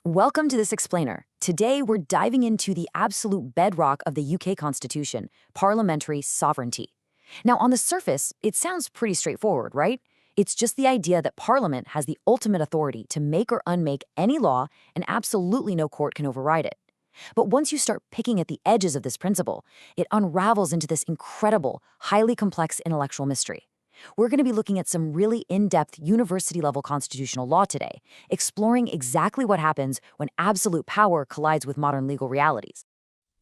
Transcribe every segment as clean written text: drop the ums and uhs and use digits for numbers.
Welcome to this explainer. Today, we're diving into the absolute bedrock of the UK Constitution, parliamentary sovereignty. Now, on the surface, it sounds pretty straightforward, right? It's just the idea that Parliament has the ultimate authority to make or unmake any law, and absolutely no court can override it. But once you start picking at the edges of this principle, it unravels into this incredible, highly complex intellectual mystery. We're going to be looking at some really in-depth university-level constitutional law today, exploring exactly what happens when absolute power collides with modern legal realities.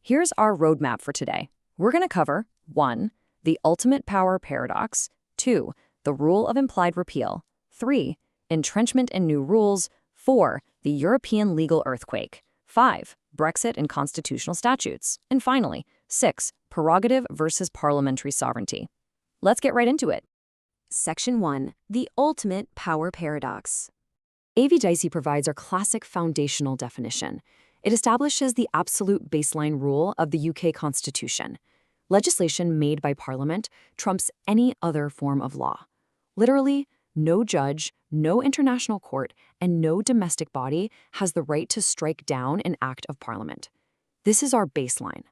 Here's our roadmap for today. We're going to cover 1. The ultimate power paradox, 2. The rule of implied repeal, 3. Entrenchment and new rules, 4. The European legal earthquake, 5. Brexit and constitutional statutes, and finally, 6. Prerogative versus parliamentary sovereignty. Let's get right into it. Section 1. The ultimate power paradox. A.V. Dicey provides our classic foundational definition. It establishes the absolute baseline rule of the UK Constitution. Legislation made by Parliament trumps any other form of law. Literally, no judge, no international court, and no domestic body has the right to strike down an act of Parliament. This is our baseline.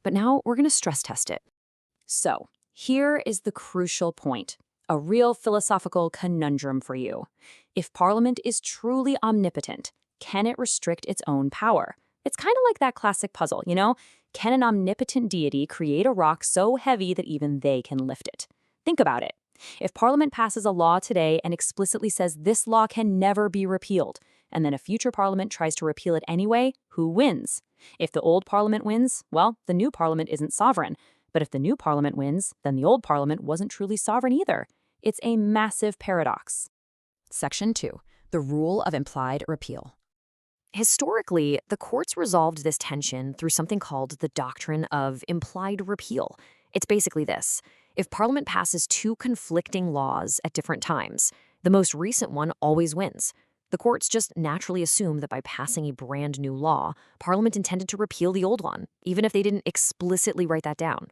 But now we're going to stress test it. So, here is the crucial point. A real philosophical conundrum for you. If Parliament is truly omnipotent, can it restrict its own power? It's kind of like that classic puzzle, you know? Can an omnipotent deity create a rock so heavy that even they can lift it? Think about it. If Parliament passes a law today and explicitly says this law can never be repealed, and then a future Parliament tries to repeal it anyway, who wins? If the old Parliament wins, well, the new Parliament isn't sovereign. But if the new Parliament wins, then the old Parliament wasn't truly sovereign either. It's a massive paradox. Section 2. The rule of implied repeal. Historically, the courts resolved this tension through something called the doctrine of implied repeal. It's basically this. If Parliament passes two conflicting laws at different times, the most recent one always wins. The courts just naturally assume that by passing a brand new law, Parliament intended to repeal the old one, even if they didn't explicitly write that down.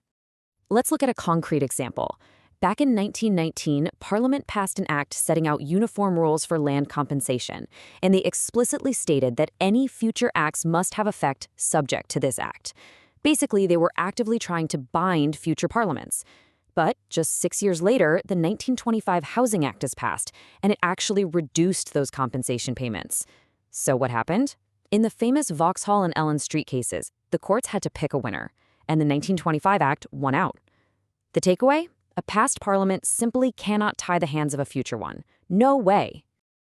Let's look at a concrete example. Back in 1919, Parliament passed an act setting out uniform rules for land compensation, and they explicitly stated that any future acts must have effect subject to this act. Basically, they were actively trying to bind future parliaments. But just 6 years later, the 1925 Housing Act is passed, and it actually reduced those compensation payments. So what happened? In the famous Vauxhall and Ellen Street cases, the courts had to pick a winner, and the 1925 Act won out. The takeaway? A past Parliament simply cannot tie the hands of a future one. No way.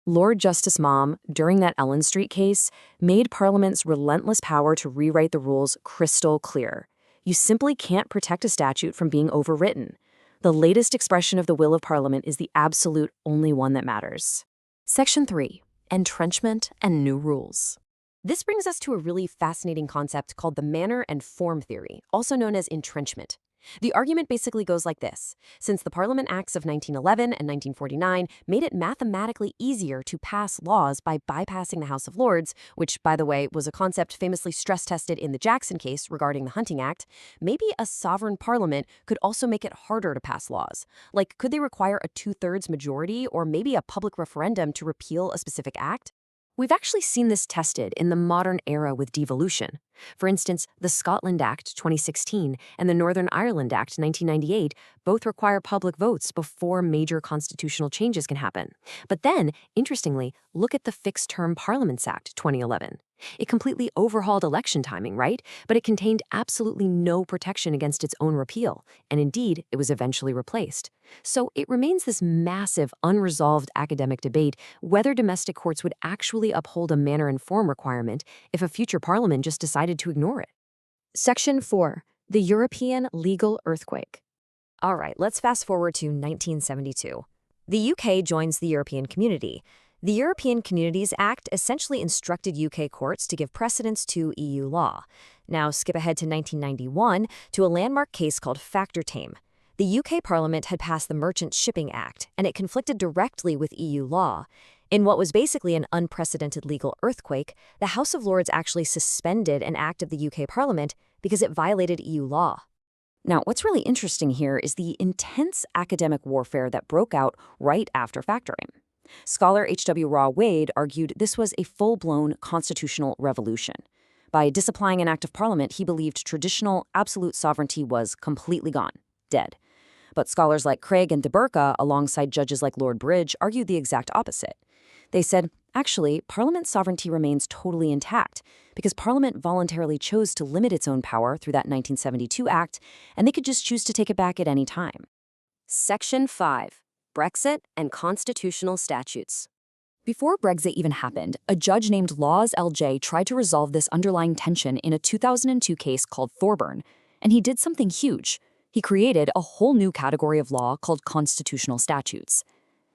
Lord Justice Maugham, during that Ellen Street case, made Parliament's relentless power to rewrite the rules crystal clear. You simply can't protect a statute from being overwritten. The latest expression of the will of Parliament is the absolute only one that matters. Section 3. Entrenchment and new rules. This brings us to a really fascinating concept called the manner and form theory, also known as entrenchment. The argument basically goes like this. Since the Parliament Acts of 1911 and 1949 made it mathematically easier to pass laws by bypassing the House of Lords, which, by the way, was a concept famously stress-tested in the Jackson case regarding the Hunting Act, maybe a sovereign parliament could also make it harder to pass laws. Like, could they require a two-thirds majority or maybe a public referendum to repeal a specific act? We've actually seen this tested in the modern era with devolution. For instance, the Scotland Act 2016 and the Northern Ireland Act 1998 both require public votes before major constitutional changes can happen. But then, interestingly, look at the Fixed-Term Parliaments Act 2011. It completely overhauled election timing, right? But it contained absolutely no protection against its own repeal, and indeed, it was eventually replaced. So it remains this massive, unresolved academic debate whether domestic courts would actually uphold a manner and form requirement if a future parliament just decided to ignore it. Section 4. The European legal earthquake. All right, let's fast forward to 1972. The UK joins the European Community. The European Communities Act essentially instructed UK courts to give precedence to EU law. Now skip ahead to 1991 to a landmark case called Factortame. The UK Parliament had passed the Merchant Shipping Act, and it conflicted directly with EU law. In what was basically an unprecedented legal earthquake, the House of Lords actually suspended an act of the UK Parliament because it violated EU law. Now, what's really interesting here is the intense academic warfare that broke out right after Factortame. Scholar H.W. Raw Wade argued this was a full-blown constitutional revolution. By disapplying an act of parliament, he believed traditional absolute sovereignty was completely gone, dead. But scholars like Craig and DeBurka, alongside judges like Lord Bridge, argued the exact opposite. They said, actually, Parliament's sovereignty remains totally intact because Parliament voluntarily chose to limit its own power through that 1972 Act, and they could just choose to take it back at any time. Section 5. Brexit and Constitutional Statutes. Before Brexit even happened, a judge named Laws L.J. tried to resolve this underlying tension in a 2002 case called Thorburn, and he did something huge. He created a whole new category of law called constitutional statutes.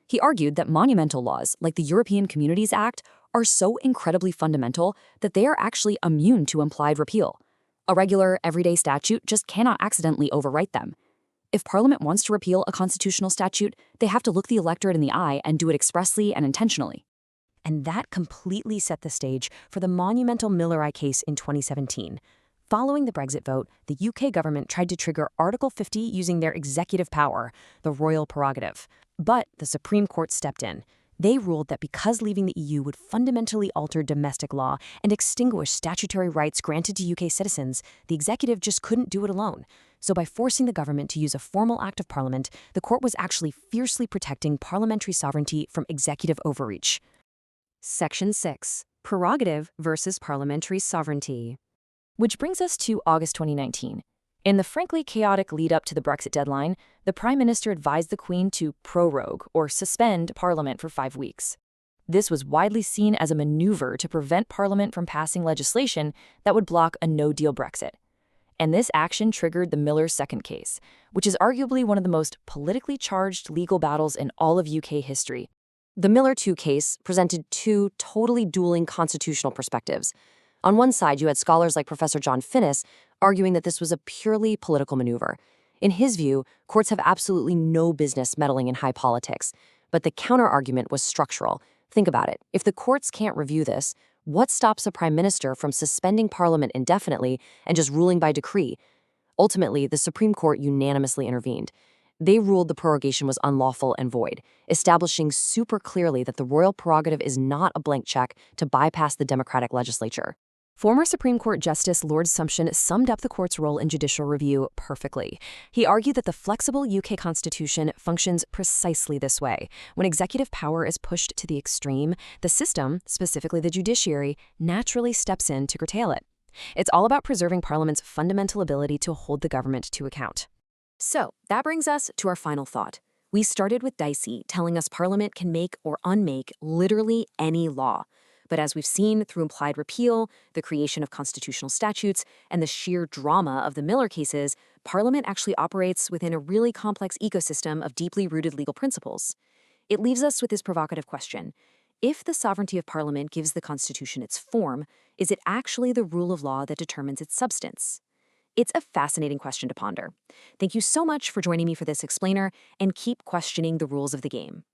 He argued that monumental laws, like the European Communities Act, are so incredibly fundamental that they are actually immune to implied repeal. A regular, everyday statute just cannot accidentally overwrite them. If Parliament wants to repeal a constitutional statute, they have to look the electorate in the eye and do it expressly and intentionally. And that completely set the stage for the monumental Miller case in 2017. Following the Brexit vote, the UK government tried to trigger Article 50 using their executive power, the royal prerogative. But the Supreme Court stepped in. They ruled that because leaving the EU would fundamentally alter domestic law and extinguish statutory rights granted to UK citizens, the executive just couldn't do it alone. So by forcing the government to use a formal act of parliament, the court was actually fiercely protecting parliamentary sovereignty from executive overreach. Section 6. Prerogative versus parliamentary sovereignty. Which brings us to August 2019. In the frankly chaotic lead-up to the Brexit deadline, the Prime Minister advised the Queen to prorogue, or suspend, Parliament for 5 weeks. This was widely seen as a maneuver to prevent Parliament from passing legislation that would block a no-deal Brexit. And this action triggered the Miller second case, which is arguably one of the most politically charged legal battles in all of UK history. The Miller 2 case presented two totally dueling constitutional perspectives. On one side, you had scholars like Professor John Finnis arguing that this was a purely political maneuver. In his view, courts have absolutely no business meddling in high politics. But the counter-argument was structural. Think about it. If the courts can't review this, what stops a prime minister from suspending parliament indefinitely and just ruling by decree? Ultimately, the Supreme Court unanimously intervened. They ruled the prorogation was unlawful and void, establishing super clearly that the royal prerogative is not a blank check to bypass the democratic legislature. Former Supreme Court Justice Lord Sumption summed up the court's role in judicial review perfectly. He argued that the flexible UK Constitution functions precisely this way. When executive power is pushed to the extreme, the system, specifically the judiciary, naturally steps in to curtail it. It's all about preserving Parliament's fundamental ability to hold the government to account. So, that brings us to our final thought. We started with Dicey telling us Parliament can make or unmake literally any law. But as we've seen through implied repeal, the creation of constitutional statutes, and the sheer drama of the Miller cases, Parliament actually operates within a really complex ecosystem of deeply rooted legal principles. It leaves us with this provocative question. If the sovereignty of Parliament gives the Constitution its form, is it actually the rule of law that determines its substance? It's a fascinating question to ponder. Thank you so much for joining me for this explainer, and keep questioning the rules of the game.